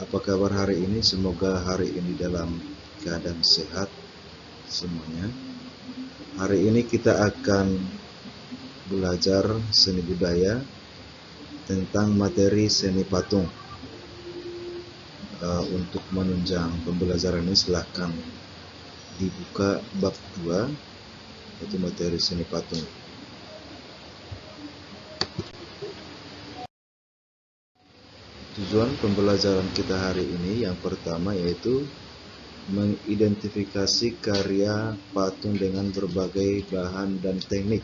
Apa kabar hari ini? Semoga hari ini dalam keadaan sehat semuanya. Hari ini kita akan belajar seni budaya tentang materi seni patung. Untuk menunjang pembelajaran ini silakan dibuka bab 2, yaitu materi seni patung. Tujuan pembelajaran kita hari ini yang pertama yaitu mengidentifikasi karya patung dengan berbagai bahan dan teknik.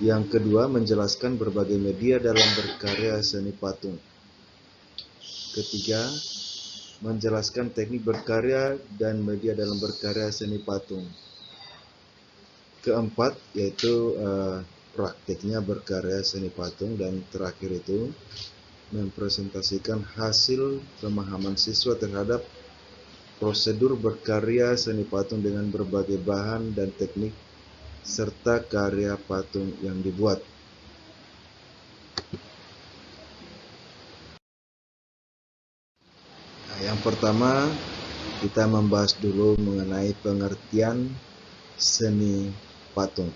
Yang kedua, menjelaskan berbagai media dalam berkarya seni patung. Ketiga, menjelaskan teknik berkarya dan media dalam berkarya seni patung. Keempat, yaitu praktiknya berkarya seni patung. Dan terakhir itu mempresentasikan hasil pemahaman siswa terhadap prosedur berkarya seni patung dengan berbagai bahan dan teknik serta karya patung yang dibuat. Nah, yang pertama kita membahas dulu mengenai pengertian seni patung.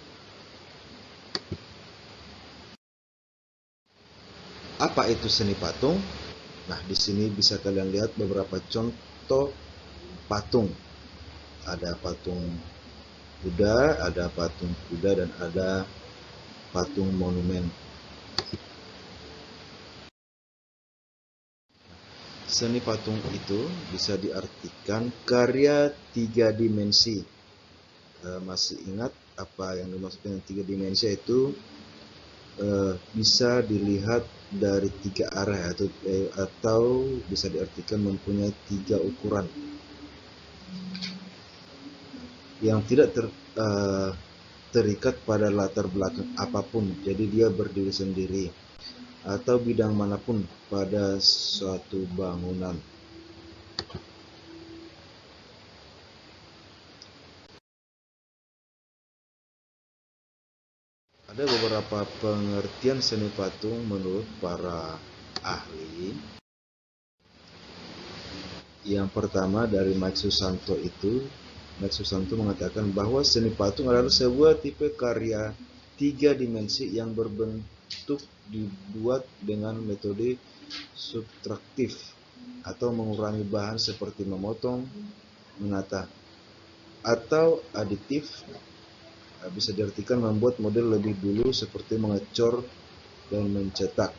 Apa itu seni patung? Nah, di sini bisa kalian lihat beberapa contoh patung. Ada patung Buddha, ada patung kuda, dan ada patung monumen. Seni patung itu bisa diartikan karya 3 dimensi. Masih ingat apa yang dimaksud dengan 3 dimensi? Itu bisa dilihat dari 3 arah atau bisa diartikan mempunyai 3 ukuran yang tidak terikat pada latar belakang apapun, jadi dia berdiri sendiri atau bidang manapun pada suatu bangunan. Ada beberapa pengertian seni patung menurut para ahli. Yang pertama dari Mike Susanto mengatakan bahwa seni patung adalah sebuah tipe karya 3 dimensi yang berbentuk dibuat dengan metode subtraktif atau mengurangi bahan seperti memotong, menata, atau aditif. Bisa diartikan membuat model lebih dulu seperti mengecor dan mencetak.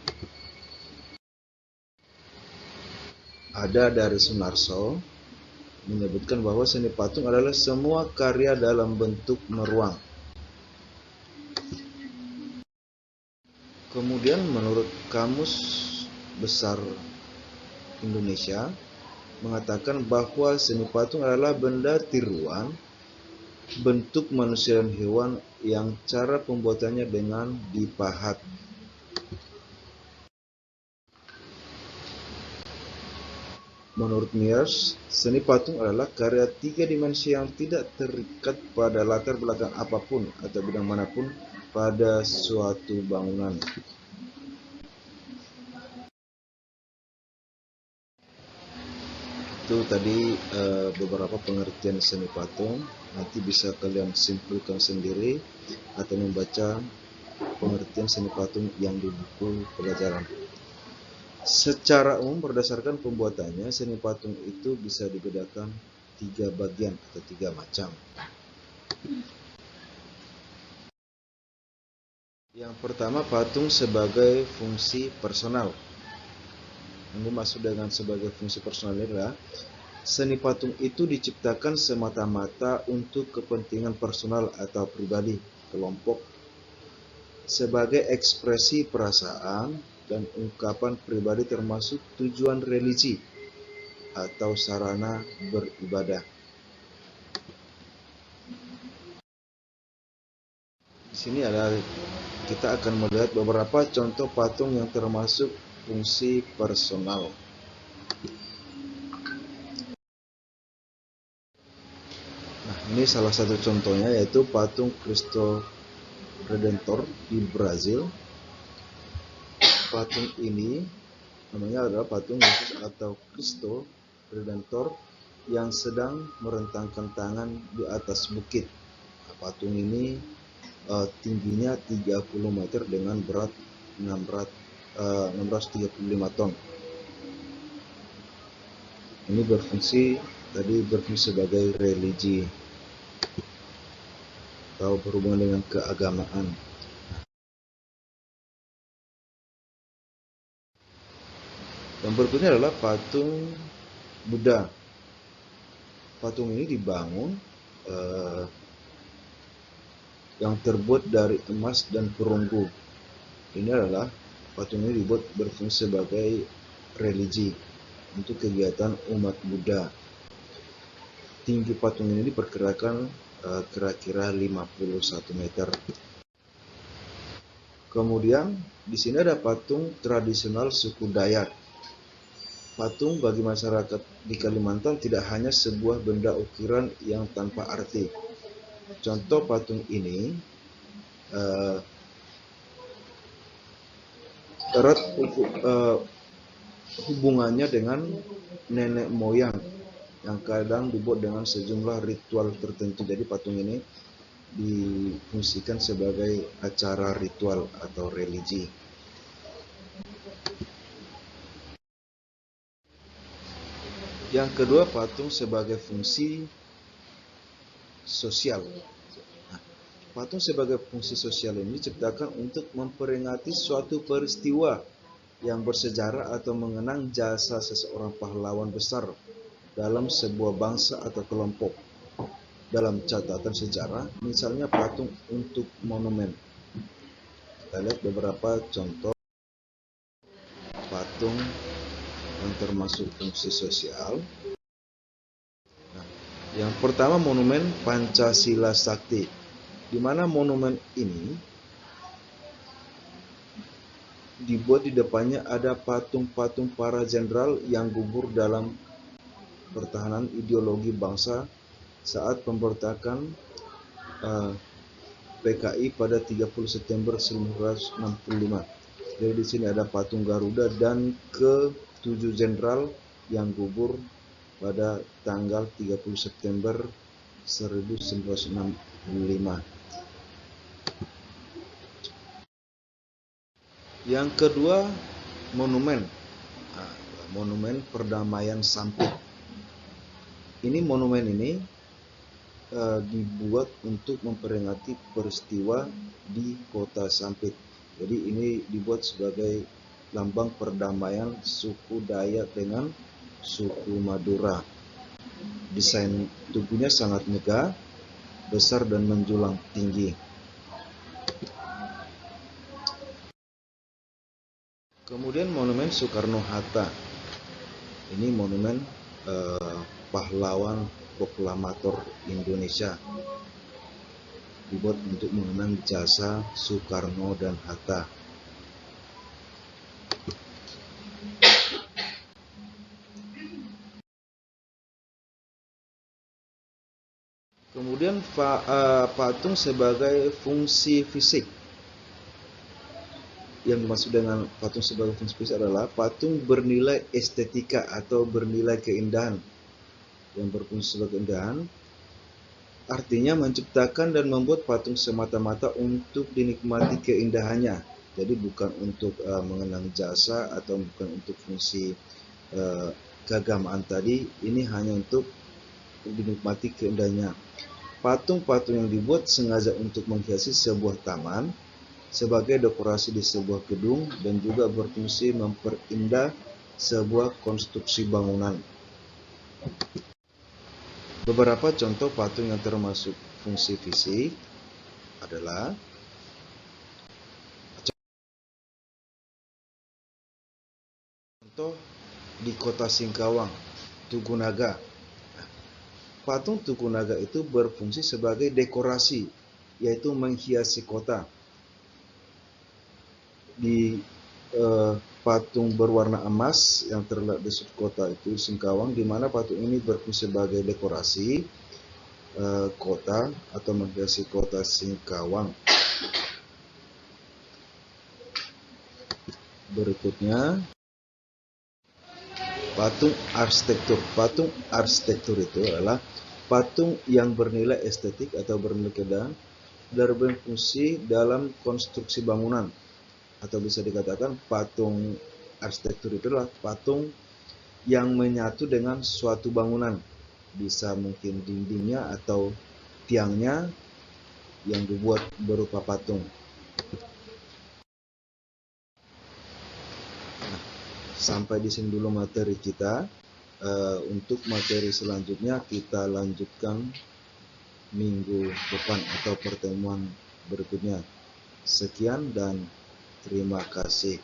Ada dari Sunarso menyebutkan bahwa seni patung adalah semua karya dalam bentuk meruang. Kemudian menurut Kamus Besar Indonesia mengatakan bahwa seni patung adalah benda tiruan bentuk manusia dan hewan yang cara pembuatannya dengan dipahat. Menurut Mears, seni patung adalah karya 3 dimensi yang tidak terikat pada latar belakang apapun atau bidang manapun pada suatu bangunan. Itu tadi beberapa pengertian seni patung. Nanti bisa kalian simpulkan sendiri atau membaca pengertian seni patung yang di buku pelajaran. Secara umum berdasarkan pembuatannya, seni patung itu bisa dibedakan 3 bagian atau 3 macam. Yang pertama, patung sebagai fungsi personal. Yang dimaksud dengan sebagai fungsi personal adalah seni patung itu diciptakan semata-mata untuk kepentingan personal atau pribadi, kelompok, sebagai ekspresi perasaan dan ungkapan pribadi termasuk tujuan religi atau sarana beribadah. Di sini kita akan melihat beberapa contoh patung yang termasuk fungsi personal. Nah, ini salah satu contohnya yaitu patung Cristo Redentor di Brazil. Patung ini namanya adalah patung Yesus atau Kristo Redentor yang sedang merentangkan tangan di atas bukit. Patung ini tingginya 30 meter dengan berat 635 ton. Ini berfungsi sebagai religi atau berhubungan dengan keagamaan. Yang berikutnya adalah patung Buddha. Patung ini dibangun yang terbuat dari emas dan perunggu. Ini adalah patung ini dibuat berfungsi sebagai religi untuk kegiatan umat Buddha. Tinggi patung ini diperkirakan kira-kira 51 meter. Kemudian di sini ada patung tradisional suku Dayak. Patung bagi masyarakat di Kalimantan tidak hanya sebuah benda ukiran yang tanpa arti. Contoh patung ini erat hubungannya dengan nenek moyang yang kadang dibuat dengan sejumlah ritual tertentu. Jadi patung ini difungsikan sebagai acara ritual atau religi. Yang kedua, patung sebagai fungsi sosial. Patung sebagai fungsi sosial ini diciptakan untuk memperingati suatu peristiwa yang bersejarah atau mengenang jasa seseorang pahlawan besar dalam sebuah bangsa atau kelompok. Dalam catatan sejarah, misalnya patung untuk monumen. Kita lihat beberapa contoh patung yang termasuk fungsi sosial. Nah, yang pertama monumen Pancasila Sakti, di mana monumen ini dibuat di depannya ada patung-patung para jenderal yang gugur dalam pertahanan ideologi bangsa saat pemberontakan PKI pada 30 September 1965. Jadi di sini ada patung Garuda dan ke-7 jenderal yang gugur pada tanggal 30 September 1965. Yang kedua, monumen perdamaian Sampit. Ini monumen ini dibuat untuk memperingati peristiwa di kota Sampit. Jadi ini dibuat sebagai lambang perdamaian suku Dayak dengan suku Madura. Desain tubuhnya sangat megah, besar dan menjulang tinggi. Kemudian monumen Soekarno-Hatta. Ini monumen pahlawan proklamator Indonesia, dibuat untuk mengenang jasa Soekarno dan Hatta. Kemudian patung sebagai fungsi fisik. Yang dimaksud dengan patung sebagai fungsi fisik adalah patung bernilai estetika atau bernilai keindahan. Yang berfungsi sebagai keindahan artinya menciptakan dan membuat patung semata-mata untuk dinikmati keindahannya. Jadi bukan untuk mengenang jasa atau bukan untuk fungsi keagamaan tadi. Ini hanya untuk dinikmati keindahannya. Patung-patung yang dibuat sengaja untuk menghiasi sebuah taman, sebagai dekorasi di sebuah gedung, dan juga berfungsi memperindah sebuah konstruksi bangunan. Beberapa contoh patung yang termasuk fungsi fisik adalah contoh di kota Singkawang, Tugu Naga. Patung Tugu Naga itu berfungsi sebagai dekorasi, yaitu menghiasi kota. Di patung berwarna emas yang terletak di sudut kota itu Singkawang, di mana patung ini berfungsi sebagai dekorasi kota atau menghiasi kota Singkawang. Berikutnya Patung arsitektur. Patung arsitektur itu adalah patung yang bernilai estetik atau bernilai keindahan dan berfungsi dalam konstruksi bangunan, atau bisa dikatakan patung arsitektur itu adalah patung yang menyatu dengan suatu bangunan, bisa mungkin dindingnya atau tiangnya yang dibuat berupa patung. Sampai di sini dulu materi kita. Untuk materi selanjutnya kita lanjutkan minggu depan atau pertemuan berikutnya. Sekian dan terima kasih.